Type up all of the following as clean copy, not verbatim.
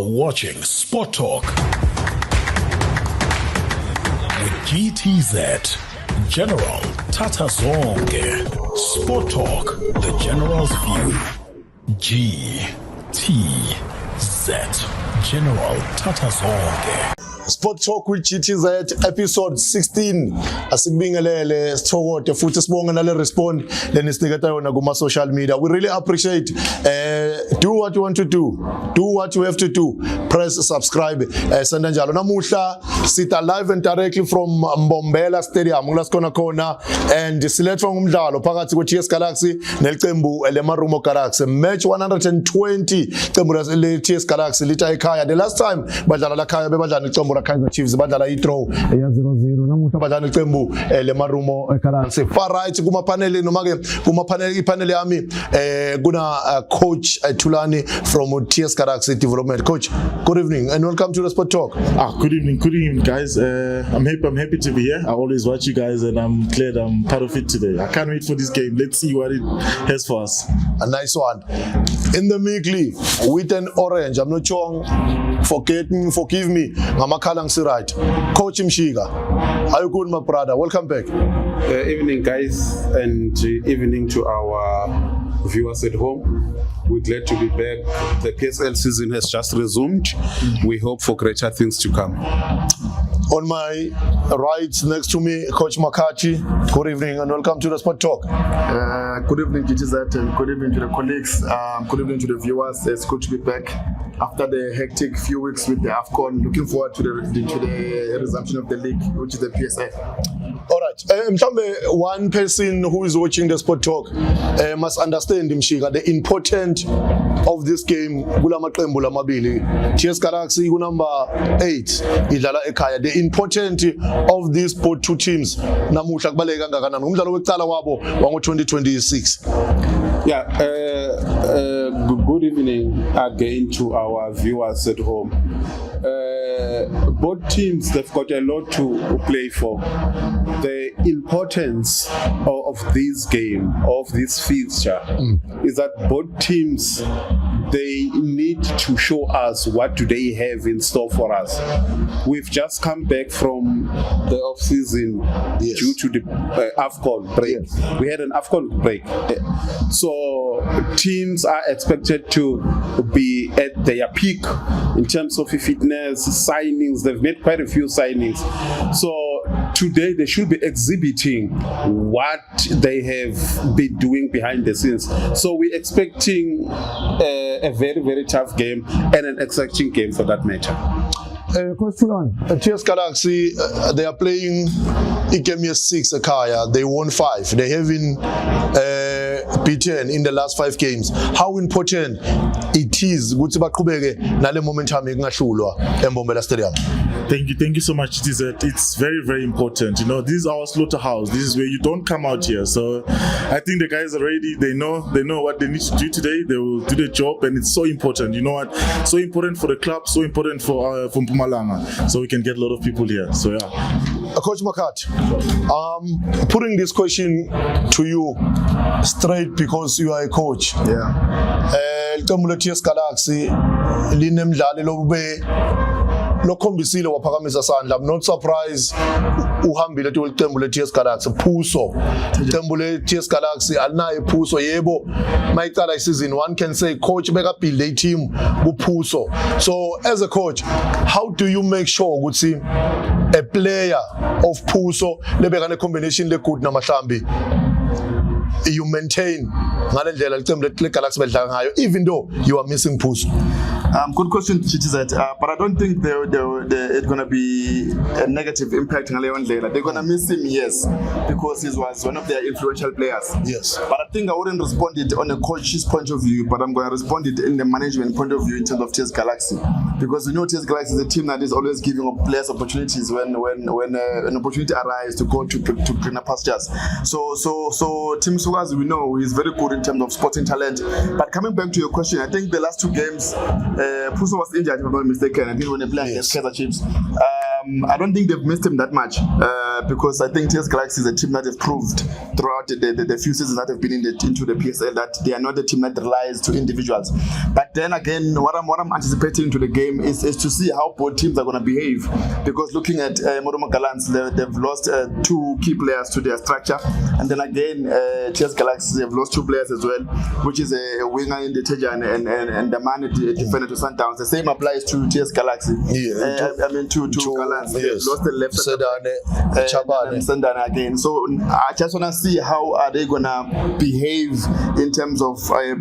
watching Sport Talk with GTZ, General Tata Zonke. Sport Talk, the General's view. GTZ, General Tata Zonke. Sport Talk with GTZ episode 16 asikubingelele sithokote futhi sibonge nale respond lenisiketa yona kuma social media. We really appreciate do what you want to do what you have to do, press subscribe senda njalo. Namuhla sita live and directly from Mbombela Stadium ngulasikona khona and silethwa ngumdlalo phakathi kwe TS Galaxy nelicembu leMarumo Galaxy, match 120 cembu le TS Galaxy lita ekhaya. The last time badlala la khaya bebadlala icembu Kaizer Chiefs badlala i-draw ya 0-0. Namuhla badlala icembu leMarumo Galaxy. Far right kuma panel noma ke kuma panel yami kuna coach Thulani from TS Galaxy Development. Coach, good evening and welcome to the Sport Talk. Good evening guys. I'm happy to be here. I always watch you guys and I'm glad I'm part of it today. I can't wait for this game. Let's see what it has for us. A nice one. In the Migli with an orange. I'm not sure. Forgive me. Ngamakhala right. Coach Mshiga. Are you good, my brother? Welcome back. Evening guys and evening to our viewers at home. We're glad to be back. The PSL season has just resumed. We hope for greater things to come. On my right next to me, Coach Makachi. Good evening and welcome to the Sport Talk. Good evening, GTZ, and good evening to the colleagues. Good evening to the viewers. It's good to be back after the hectic few weeks with the AFCON. Looking forward to the resumption of the league, which is the PSL. All right. One person who is watching the Sport Talk must understand, Mshiga, the importance of this game. Gulamaqembu lamabili. TS Galaxy number 8 idlala ekhaya. The importance of these both two teams namuhla kubaleka kangakanani umdlalo wekuqala wabo wango 2026. Good evening again to our viewers at home. Both teams, they've got a lot to play for. The importance of this game, of this fixture, is that both teams, they need to show us what do they have in store for us. We've just come back from the off-season due to the AFCON break. Yes. We had an AFCON break. So teams are expected to be at their peak in terms of fitness, signings. They've made quite a few signings. So today they should be exhibiting what they have been doing behind the scenes. So we're expecting a very, very tough game and an exciting game for that matter. Coach Thulani, TS Galaxy, they are playing Ikemia 6 Akaya. They won 5. They haven't beaten in the last 5 games. How important it is ukuthi baqhubeke nale momentum engahlulwa eMbombela Stadium? Thank you so much, GTZ. It's very, very important. You know, this is our slaughterhouse. This is where you don't come out here. So I think the guys are ready. They know what they need to do today. They will do the job, and it's so important. You know what? So important for the club. So important for Mpumalanga. So we can get a lot of people here. So yeah. Coach Makat, putting this question to you straight because you are a coach. Yeah. TS Galaxy linemdlalo lobube lokhombisile waphakamisa sandla. I'm not surprised uhambile icembu le TS Galaxy Phuso. Icembu le TS Galaxy alinayo Phuso. Yebo mayicala isizini, one can say coach beka build a team kuphuso. So as a coach, how do you make sure ukuthi a player of Phuso lebeka ne combination le good namahlambi you maintain ngale ndlela licembu le Galaxy bedlala ngayo even though you are missing Phuso? Good question, GTZ. But I don't think it's going to be a negative impact on Leon Lela. They're going to miss him, yes, because he was one of their influential players. Yes. But I think I wouldn't respond it on a coach's point of view, but I'm going to respond it in the management point of view in terms of TS Galaxy. Because we know TS Galaxy is a team that is always giving up players opportunities when an opportunity arises to go to greener pastures. So Tim Sugazi, we know, is very good in terms of sporting talent. But coming back to your question, I think the last 2 games, Phuso was injured, if I'm not mistaken. I didn't want to play against Kaizer Chiefs. I don't think they've missed him that much because I think TS Galaxy is a team that has proved throughout the few seasons that have been into the PSL that they are not a team that relies to individuals. But then again, what I'm anticipating to the game is to see how both teams are going to behave, because looking at Marumo Gallants, they've lost 2 key players to their structure, and then again TS Galaxy have lost 2 players as well, which is a winger in the Tejan and the man defender to Sundowns. The same applies to TS Galaxy. To Gallants. They've lost the left and Sundana again. So I just want to see how are they gonna behave in terms of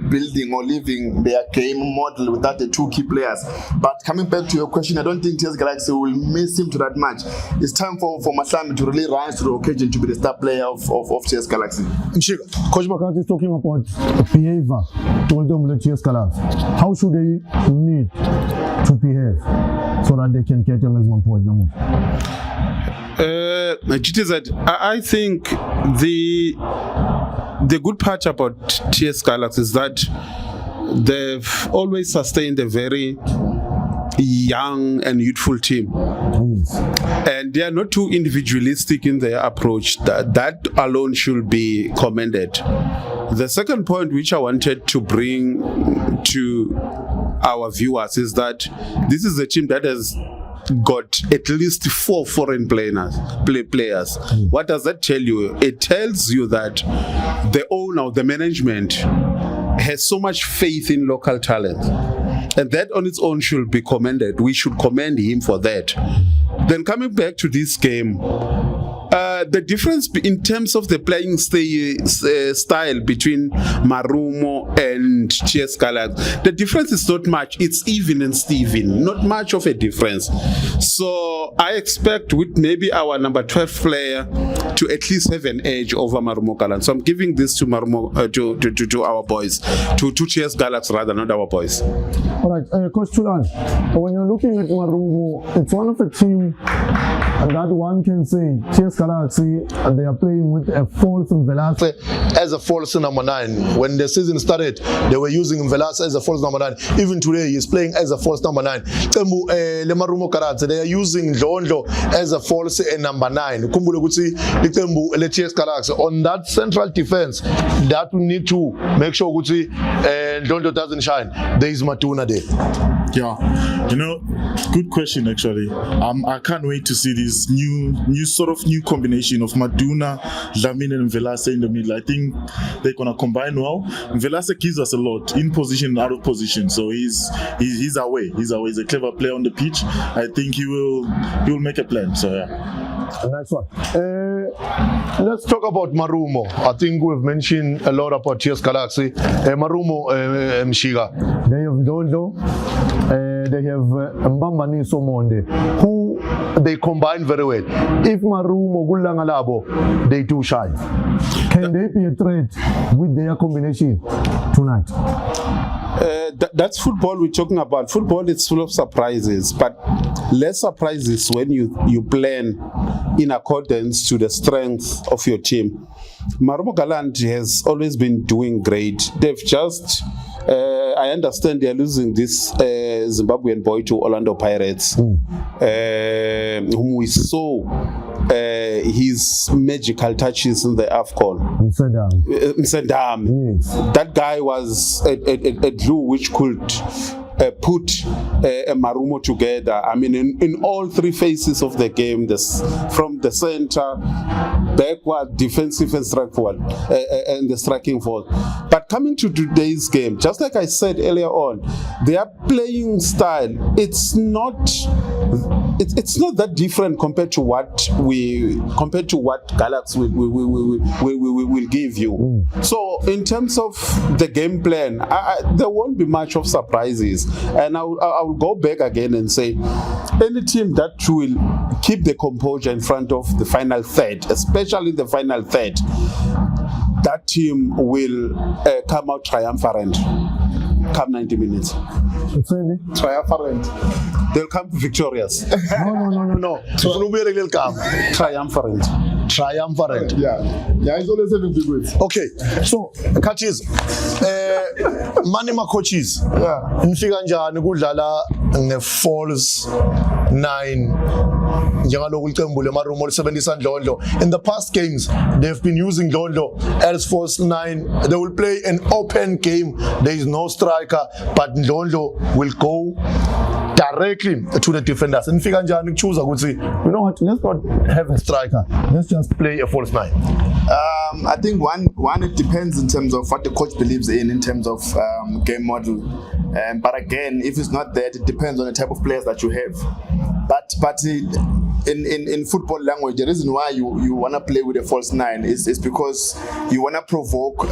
building or living their game model without the 2 key players. But coming back to your question, I don't think TS Galaxy will miss him to that much. It's time for Mahlami to really rise to the occasion to be the star player of TS Galaxy. Coach Makati is talking about behavior told them the TS Galaxy. How should they need to behave so that they can get them as 1 point number? I think the good part about TS Galaxy is that they've always sustained a very young and youthful team, and they are not too individualistic in their approach. That alone should be commended. The second point which I wanted to bring to our viewers is that this is a team that has got at least 4 foreign players. What does that tell you? It tells you that the owner, the management, has so much faith in local talent, and that on its own should be commended. We should commend him for that. Then coming back to this game, the difference in terms of the playing style between Marumo and TS Galaxy, the difference is not much. It's even and Steven, not much of a difference. So I expect with maybe our number 12 player to at least have an edge over Marumo Galaxy. So I'm giving this to Marumo to our boys, to TS Galaxy rather, not our boys. All right, Coach Tulan, when you're looking at Marumo, it's one of the team that one can say TS Galaxy, they are playing with a false Mvelase as a false number 9. When the season started, they were using Mvelase as a false number 9. Even today, he's playing as a false number 9. Marumo Galaxy, they are using Ndlondlo as a false number 9. TS Galaxy on that central defense, that we need to make sure Ndlondlo doesn't shine. There is Matuna there. Yeah, good question actually. I can't wait to see this new combination of Maduna, Dlamini and Mvelase in the middle. I think they're gonna combine well. Mvelase gives us a lot in position and out of position, so he's away. He's a clever player on the pitch. I think he will make a plan. So yeah. Nice one. Let's talk about Marumo. I think we've mentioned a lot about TS Galaxy. Marumo Mshiga. They have Dojo. They have Mbambani Somonde, who they combine very well. If Marumo Gulangalabo, they do shine. Can they be a threat with their combination tonight? That's football we're talking about. Football is full of surprises, but less surprises when you plan in accordance to the strength of your team. Marumo Gallants has always been doing great. They've just I understand they are losing this Zimbabwean boy to Orlando Pirates, whom we saw his magical touches in the AFCON. Msendam. Yes. That guy was a glue which could put Marumo together. I mean, in all 3 phases of the game, from the center, backward, defensive, and and the striking force. But coming to today's game, just like I said earlier on, their playing style, it's not that different compared to what Galaxy will give you. So in terms of the game plan, there won't be much of surprises. And I will go back again and say, any team that will keep the composure in front of the final third, especially the final third, that team will come out triumphant come 90 minutes. Triumphant. They'll come victorious. No. Triumphant. Yeah, he's always having big wins. Okay, so coaches, Manima coaches, nifika njani kudlala nge false 9 njengaloku iqembu leMarumo lisebenzisa Ndlondlo. In the past games they've been using Ndlondlo as false 9. They will play an open game. There is no striker, but Ndlondlo will go directly to the defenders. And fika njani ukuchoose ukuthi you know what, let's not have a striker, let's just play a false 9. I think one it depends in terms of what the coach believes in terms of game model. But again, if it's not that, it depends on the type of players that you have. But in football language, the reason why you want to play with a false 9 is because you want to provoke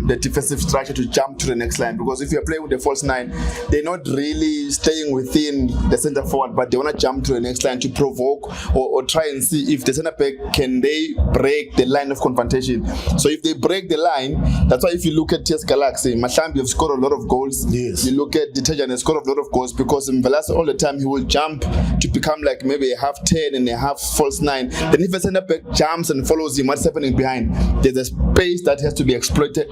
the defensive structure to jump to the next line. Because if you're playing with a false 9, they're not really staying within the center forward, but they want to jump to the next line to provoke or try and see if the center back can they break the line of confrontation. So if they break the line, that's why if you look at TS Galaxy, Mahlambi have scored a lot of goals. Yes. You look at Detergent has scored a lot of goals because Mvelase all the time he will jump to become like maybe a half 10 and a half false 9. Then if a center back jumps and follows him, what's happening behind? There's a space that has to be exploited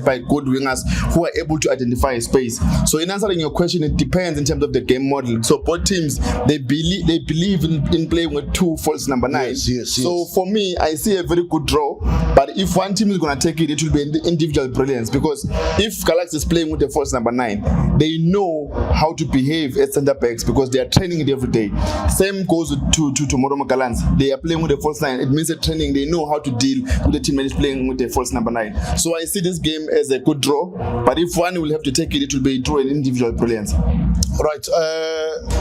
by good wingers who are able to identify a space. So in answering your question, it depends in terms of the game model. So both teams they believe in playing with 2 false number 9s. Yes. So for me, I see a very good draw. But if one team is going to take it, it will be individual brilliance. Because if Galaxy is playing with a false number 9, they know how to behave as center backs because they are training it every day. Same goes to Moromo Gallants. They are playing with a false 9. It means they're training. They know how to deal with the team that is playing with a false number 9. So I see this game as a good draw. But if one will have to take it, it will be a draw in individual brilliance. Right,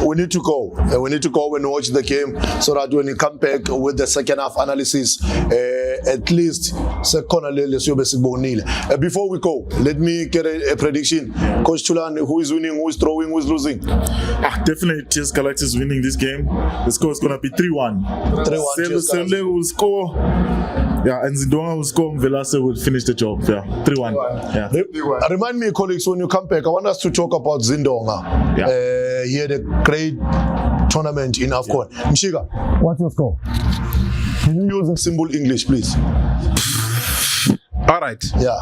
we need to go. We need to go and watch the game so that when you come back with the second half analysis, at least before we go, let me get a prediction. Coach Thulan, who is winning, who is throwing, who is losing? Definitely TS Galaxy is winning this game. The score is going to be 3-1. 3-1. Sele will score. Yeah, and Zindonga will score. Mvelase will finish the job. Yeah, 3-1. Yeah. Remind me, colleagues, when you come back, I want us to talk about Zindonga. Yeah. He had a great tournament in AFCON. Yeah. Mshiga, what's your score? Can you use a simple English, please? All right. Yeah.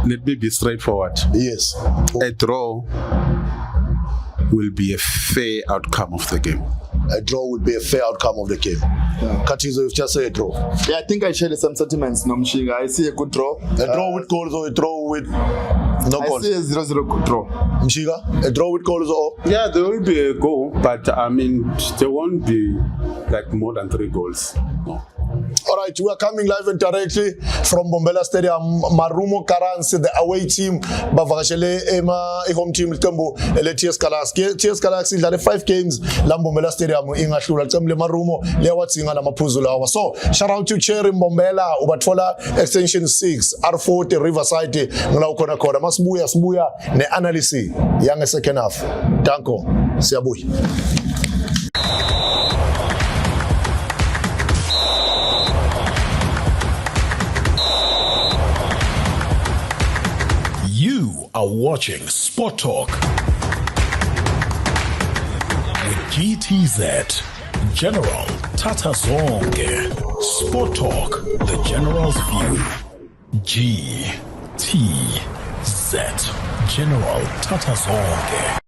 Let me be straightforward. Yes. A draw will be a fair outcome of the game. A draw would be a fair outcome of the game. Katizo, you've just said a draw. Yeah, I think I share some sentiments, Nomshiga. I see a good draw. A draw with goals or a draw with no goals? I see a 0-0 draw. Mshiga, a draw with goals or? Yeah, there will be a goal, but I mean, there won't be like more than 3 goals. No. All right, we are coming live and directly from Bombela Stadium. Marumo Gallants, the away team, bavakashele home team Iqembu le TS Galaxy. TS Galaxy dlale 5 games la Bombela Stadium ingahlula Iqembu leMarumo liyawatsinga lamaphuzu lawa. So shout out to Cherry Bombela ubathola extension 6 R40 Riverside ngila ukhona khona masibuya ne analysis yange second half. Danko, siyabuya. You are watching Sport Talk with GTZ, General Tata Zonke. Sport Talk, the General's view. GTZ, General Tata Zonke.